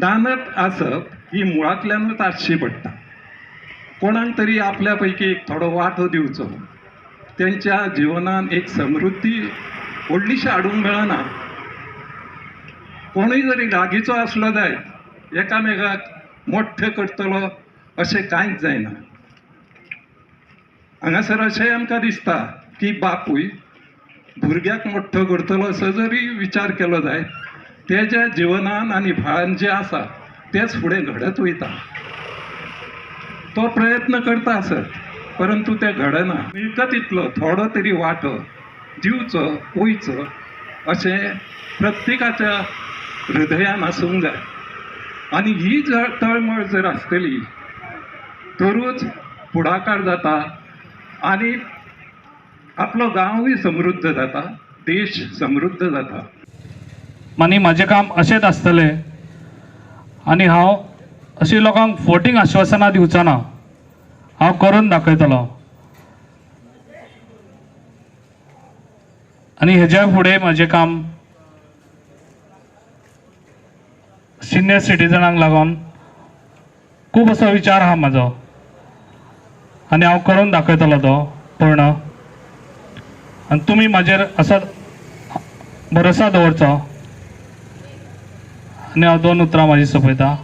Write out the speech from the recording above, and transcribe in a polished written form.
दानत आसप ही मुळांतल्यानूच आसची पडटा. कोणाक तरी आपल्या पैकी एक थोडो वांटो दिवचो. त्यांच्या जिवनान एक समृद्धी व्हडलीशी हाडूंक मेळना. कोणूय जरी लागींचो आसलो जायत एकामेकाक मोठ्ठे करतलो अशें कांयच जायना. हांगासर अशेंय आमकां दिसता की बापूय भुरग्याक मोठ्ठो करतलो असो जरी विचार केलो जायत तेज्या जिवनान आनी भान जें आसा तेच फुडें घडत वयता. तो प्रयत्न करता आसत परंतु तें घडना. मिळकतींतलो थोडो तरी वांटो दिवचो वयचो अशें प्रत्येकाच्या हृदयान आसूंक जाय. आनी ही तळमळ जर आसतली तरूच फुडाकार जाता आनी आपलो गांवूय समृद्ध जाता, देश समृद्ध जाता. आनी म्हाजें काम अशेंच आसतलें आनी हांव अशी लोकांक फोटींग आश्वासनां दिवचो ना. हांव करून दाखयतलो आनी हेज्या फुडें म्हाजें काम सिनियर सिटीजनांक लागून खूब असो विचार आहा म्हाजो आनी हांव करून दाखयतलो तो पूर्ण. आनी तुमी म्हाजेर असो भरोसा दवरचो आनी हांव 2 उतरां म्हाजी सोंपयतां.